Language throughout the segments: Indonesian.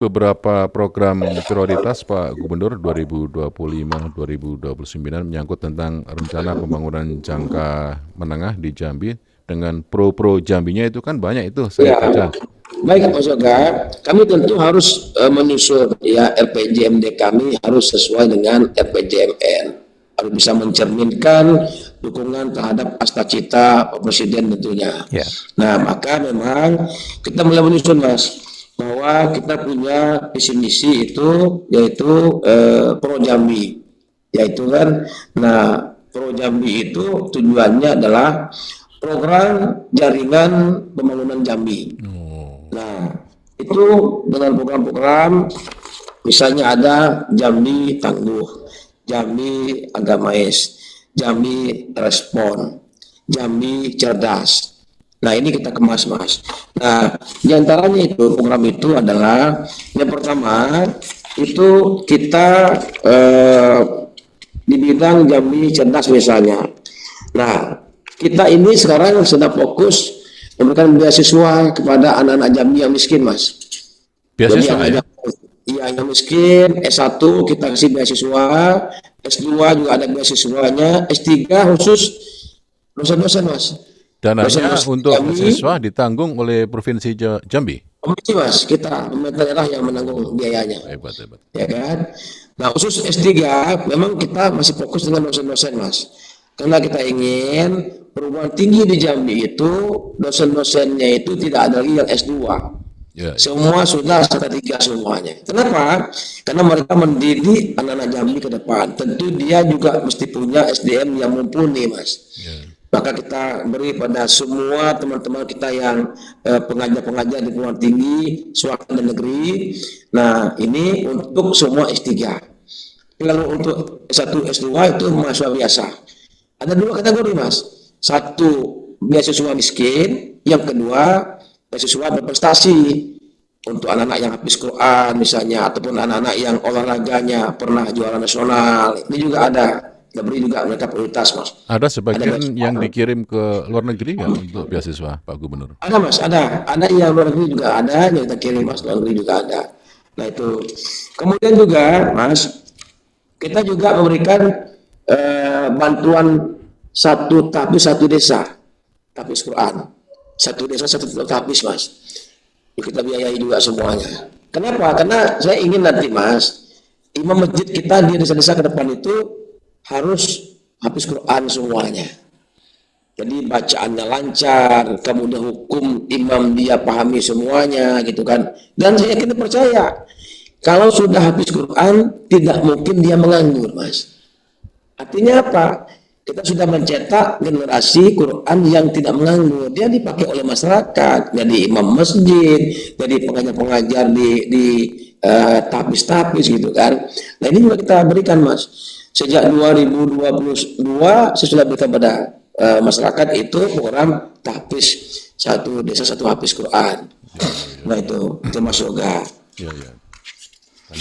beberapa program prioritas Pak Gubernur 2025-2029 menyangkut tentang rencana pembangunan jangka menengah di Jambi dengan pro Jambinya itu kan banyak itu saya Ya, baca. baik Mas Yoga, kami tentu harus menyusun ya RPJMD kami harus sesuai dengan RPJMN, harus bisa mencerminkan dukungan terhadap cita Pak Presiden tentunya. Ya. Nah, maka memang kita mulai menyusun Mas, bahwa kita punya visi misi itu yaitu Pro Jambi, yaitu kan, nah Pro Jambi itu tujuannya adalah program jaringan pembangunan Jambi. Nah, itu dengan program-program misalnya ada Jambi Tangguh, Jambi Agamais, Jambi Respon, Jambi Cerdas. Nah, ini kita kemas Mas. Nah, diantaranya itu program itu adalah yang pertama itu kita di bidang Jambi Cerdas misalnya. Nah, kita ini sekarang sedang fokus memberikan beasiswa kepada anak-anak Jambi yang miskin Mas. Jadi Beasiswa ya? Iya, yang miskin, S1 kita kasih beasiswa, S2 juga ada beasiswanya, S3 khusus dosen-dosen Mas. Dananya Dosen-dosen untuk Jambi, beasiswa ditanggung oleh Provinsi Jambi. Komisi Mas, kita pemerintah daerah yang menanggung biayanya, Hebat, hebat. ya kan? Nah, khusus S3 memang kita masih fokus dengan dosen-dosen Mas. Karena kita ingin perguruan tinggi di Jambi itu dosen-dosennya itu tidak ada lagi yang S2. Ya, ya. Semua sudah S3 semuanya. Kenapa? Karena mereka mendidik anak-anak Jambi ke depan. Tentu dia juga mesti punya SDM yang mumpuni, Mas. Ya. Maka kita beri pada semua teman-teman kita yang pengajar-pengajar di perguruan tinggi, swasta dan negeri. Nah, ini untuk semua S3. Lalu untuk S1, S2 itu mahasiswa biasa. Ada dua kategori Mas. Satu beasiswa miskin, yang kedua beasiswa berprestasi untuk anak-anak yang habis Quran misalnya, ataupun anak-anak yang olahraganya pernah juara nasional. Ini juga ada. Kita beri juga mereka prioritas Mas. Ada sebagian beasiswa yang dikirim ke luar negeri nggak untuk beasiswa Pak Gubernur? Ada Mas, ada. Ada yang luar negeri juga ada, yang kita kirim Mas, luar negeri juga ada. Nah itu. Kemudian juga Mas, kita juga memberikan bantuan satu tahfiz satu desa, tahfiz Quran. Satu desa satu tahfiz Mas. Kita biayai juga semuanya. Kenapa? Karena saya ingin nanti Mas, imam masjid kita di desa-desa ke depan itu harus habis Quran semuanya. Jadi bacaannya lancar, kemudian hukum imam dia pahami semuanya gitu kan. Dan saya yakin percaya kalau sudah habis Quran tidak mungkin dia menganggur Mas. Artinya apa? Kita sudah mencetak generasi Quran yang tidak menganggur. Dia dipakai oleh masyarakat, jadi imam masjid, jadi pengajar-pengajar di tahfiz-tahfiz gitu kan. Nah ini juga kita berikan Mas. Sejak 2022 saya sudah berikan pada masyarakat itu program tahfiz satu desa satu hafiz Quran. Nah itu Mas Yoga. Ya, ya.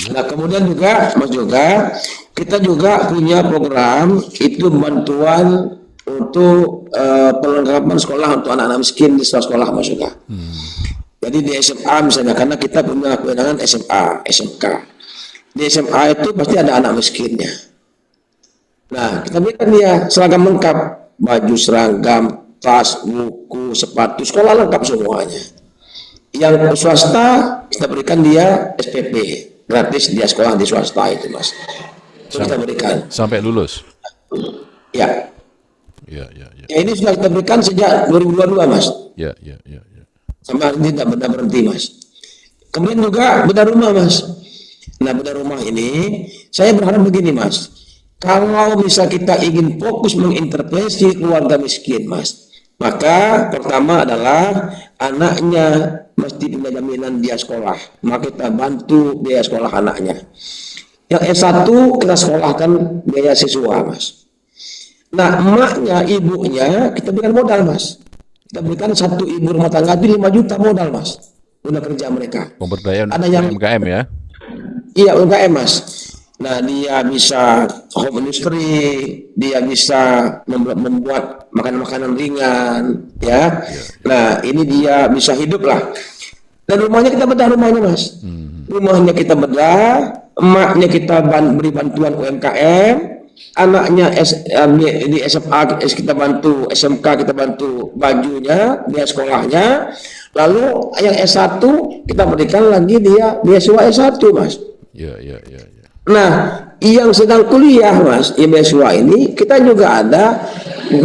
Nah kemudian juga Mas Yoga, kita juga punya program itu bantuan untuk perlengkapan sekolah untuk anak-anak miskin di sekolah Mas Yoga. Jadi di SMA misalnya, karena kita punya kewenangan SMA, SMK. Di SMA itu pasti ada anak miskinnya. Nah, kita berikan dia seragam lengkap, baju seragam, tas, buku, sepatu, sekolah lengkap semuanya. Yang swasta kita berikan dia SPP, gratis dia sekolah di swasta itu Mas. Itu kita berikan. Sampai lulus? Ya. Ya, ya, ya. Ya ini sudah kita berikan sejak 2022 Mas. Ya, ya, ya, ya. Sampai hari ini tidak benar berhenti Mas. Kemudian juga bedah rumah Mas. Nah bedah rumah ini saya berharap begini Mas. Kalau bisa kita ingin fokus mengintervensi keluarga miskin Mas, maka pertama adalah anaknya mesti punya jaminan dia sekolah, maka kita bantu biaya sekolah anaknya. Yang S1 kita sekolahkan biaya siswa Mas. Nah emaknya, ibunya kita berikan modal Mas. Kita berikan satu ibu rumah tangga itu 5 juta modal Mas, guna kerja mereka. Pemberdayaan Ada yang UMKM ya? Iya UMKM Mas. Nah dia bisa home industry, dia bisa membuat makanan-makanan ringan, ya. Nah ini dia bisa hidup lah. Dan rumahnya kita bedah rumahnya Mas. rumahnya kita bedah, emaknya kita beri bantuan UMKM, anaknya di SMA kita bantu, SMK kita bantu bajunya, dia sekolahnya, lalu yang S1 kita berikan lagi dia beasiswa S1 Mas. Ya, ya, ya, ya. Nah, yang sedang kuliah Mas, yang beasiswa ini kita juga ada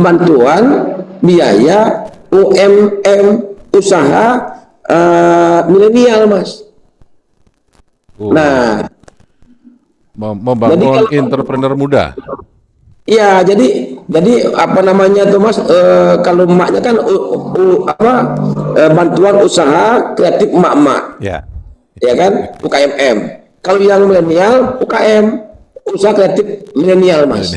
bantuan biaya UMM usaha milenial Mas. Oh, Nah, membangun jadi kalau- entrepreneur muda. ya, jadi apa namanya tuh Mas? Kalau emaknya kan bantuan usaha kreatif emak-emak, Ya. ya kan? UKMM. Kalau yang milenial UKM, usaha kreatif milenial Mas.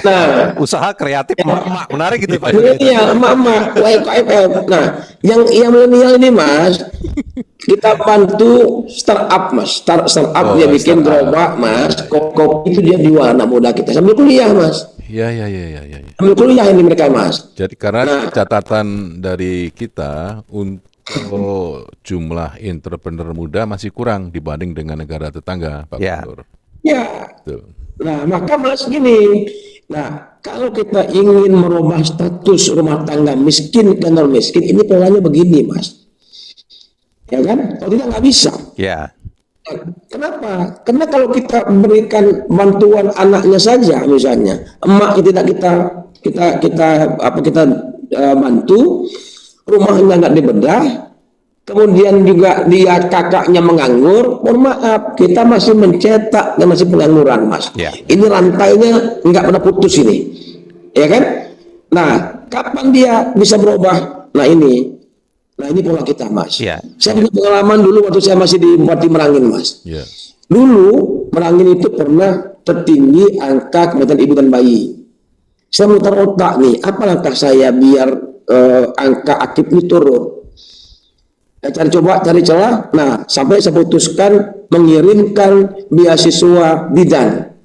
Nah, Usaha kreatif emak-emak menarik gitu Pak. milenial emak-emak UKMM. Nah, yang milenial ini Mas, kita bantu startup Mas, startup dia bikin gerobak Mas, kopi itu dia jual anak muda kita sambil kuliah Mas. Ya, ya, ya, ya, ya, ya. Sambil kuliah ini mereka Mas. Jadi karena Nah. catatan dari kita untuk jumlah entrepreneur muda masih kurang dibanding dengan negara tetangga, Pak Ya. Gubernur. Ya. Tuh. Nah, maka Mas gini. Nah, kalau kita ingin merubah status rumah tangga miskin dan non miskin, ini polanya begini Mas. Ya kan? Kalau tidak nggak bisa. Ya. Kenapa? Karena kalau kita berikan bantuan anaknya saja, misalnya emak tidak kita bantu, rumahnya nggak dibedah, kemudian juga dia kakaknya menganggur, mohon maaf, kita masih mencetak dan masih pengangguran Mas. Ya. Ini rantainya nggak pernah putus ini, ya kan? Nah, kapan dia bisa berubah? Nah ini pola kita Mas. Ya. Saya punya pengalaman dulu waktu saya masih di Bupati Merangin Mas. Ya. Dulu Merangin itu pernah tertinggi angka kematian ibu dan bayi. Saya muter otak nih, apa langkah saya biar angka aktif ini turun? Saya cari celah. Nah, sampai saya putuskan mengirimkan beasiswa bidan.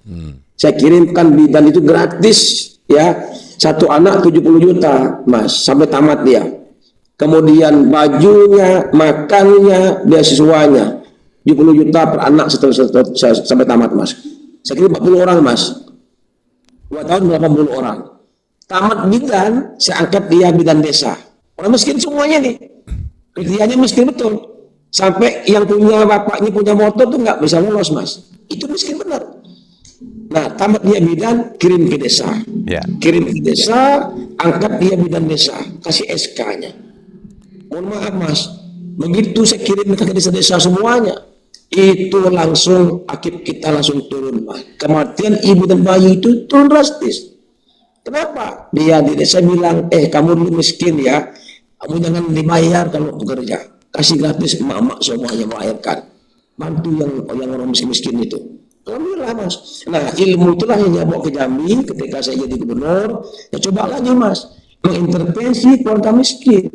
Saya kirimkan bidan itu gratis ya. Satu anak 70 juta Mas, sampai tamat dia. Kemudian bajunya, makannya, beasiswanya 70 juta per anak sampai tamat Mas. Saya kira 40 orang Mas. 2 tahun 80 orang. Tamat bidan, saya angkat dia bidan desa. Orang miskin semuanya nih. Kriterianya miskin betul. Sampai yang punya bapaknya punya motor tuh nggak bisa lolos Mas. Itu miskin benar. Nah, tamat dia bidan, kirim ke desa. Ya. Kirim ke desa, angkat dia bidan desa, kasih SK-nya. Mohon maaf Mas, begitu saya kirim ke desa-desa semuanya, itu langsung akib kita langsung turun Mas. Kematian ibu dan bayi itu turun drastis. Kenapa? Dia di desa bilang, kamu dulu miskin ya, kamu jangan dibayar kalau bekerja. Kasih gratis emak-emak semuanya bayarkan. Bantu yang orang miskin itu. Alhamdulillah Mas. Nah ilmu itulah yang saya bawa ke Jambi ketika saya jadi gubernur. Ya coba lagi Mas, mengintervensi keluarga miskin.